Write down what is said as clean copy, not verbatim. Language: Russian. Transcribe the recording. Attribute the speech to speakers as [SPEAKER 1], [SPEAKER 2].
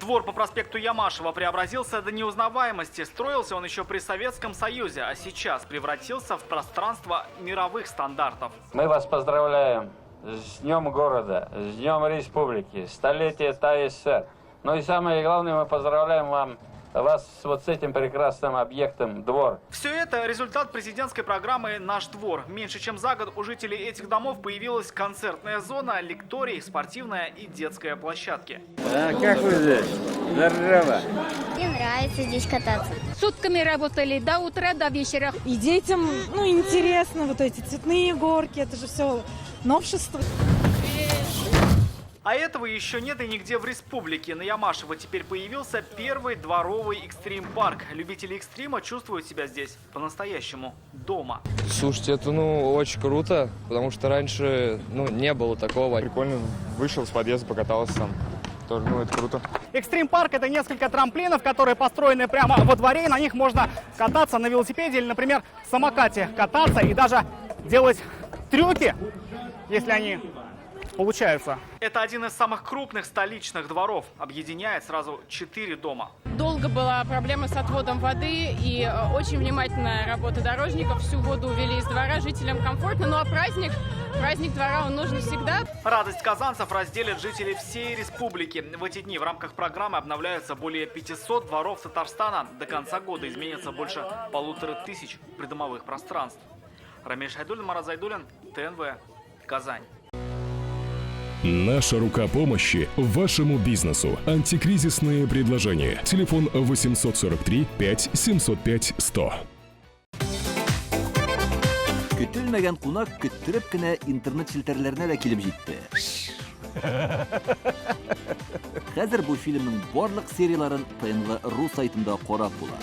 [SPEAKER 1] Двор по проспекту Ямашева преобразился до неузнаваемости. Строился он еще при Советском Союзе, а сейчас превратился в пространство мировых стандартов.
[SPEAKER 2] Мы вас поздравляем с Днем города, с Днем Республики, столетие ТАССР. Ну и самое главное, мы поздравляем вас вот с этим прекрасным объектом «Двор».
[SPEAKER 1] Все это результат президентской программы «Наш двор». Меньше чем за год у жителей этих домов появилась концертная зона, лекторий, спортивная и детская площадки.
[SPEAKER 2] А как вы здесь? Здорово!
[SPEAKER 3] Мне нравится здесь кататься.
[SPEAKER 4] Сутками работали до утра, до вечера.
[SPEAKER 5] И детям, интересно, вот эти цветные горки, это же все новшество.
[SPEAKER 1] А этого еще нет и нигде в республике. На Ямашево теперь появился первый дворовый экстрим-парк. Любители экстрима чувствуют себя здесь по-настоящему дома.
[SPEAKER 6] Слушайте, это очень круто, потому что раньше не было такого.
[SPEAKER 7] Прикольно, вышел с подъезда, покатался там. Тоже, это круто.
[SPEAKER 1] Экстрим-парк — это несколько трамплинов, которые построены прямо во дворе. И на них можно кататься на велосипеде или, например, самокате кататься и даже делать трюки, если они получаются. Это один из самых крупных столичных дворов. Объединяет сразу 4 дома.
[SPEAKER 8] Долго была проблема с отводом воды, и очень внимательная работа дорожников. Всю воду увели из двора, жителям комфортно. Ну а праздник двора, он нужен всегда.
[SPEAKER 1] Радость казанцев разделят жители всей республики. В эти дни в рамках программы обновляются более 500 дворов Татарстана. До конца года изменится больше 1500 придомовых пространств. Рамиль Шайдуллин, Марат Зайдуллин, ТНВ, Казань.
[SPEAKER 9] Наша рука помощи вашему бизнесу. Антикризисные предложения. Телефон 843 5 705 100.
[SPEAKER 10] Көтелмәгән кунак көттөреп кенә интернет челтәрләренә дә килеп җитте. Хәзер бу фильмның барлык серияларын ТНВ.ру сайтында карап була.